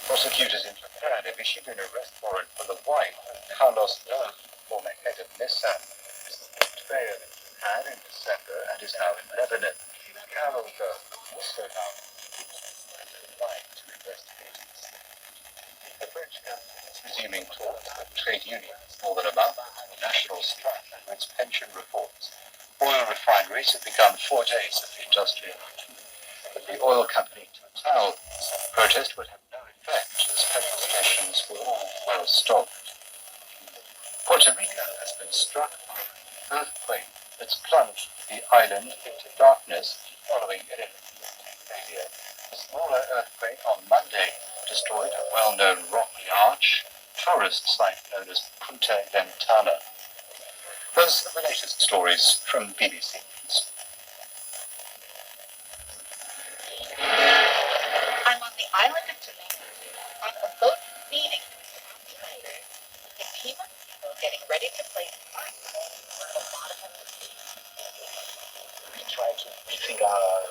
Prosecutors in Japan have issued an arrest warrant for the wife of Carlos Ghosn, former head of Nissan. This failed in Japan in December and is now in Lebanon. Carol Ghosn also now line to investigators. The French government is resuming talks with trade unions more than a month after national strike for its pension reforms. Oil refineries have begun 4 days of industrial action, but the oil company Total protest would have no effect as petrol stations were all well stocked. Puerto Rico has been struck by an earthquake that's plunged the island into darkness following an failure. A smaller earthquake on Monday destroyed a well-known rocky arch, tourist site known as Punta Ventana. Those are the latest stories from BBC News. I'm on the island of Jamaica on a boat meeting a team of people getting ready to play a lot of we try to rethink our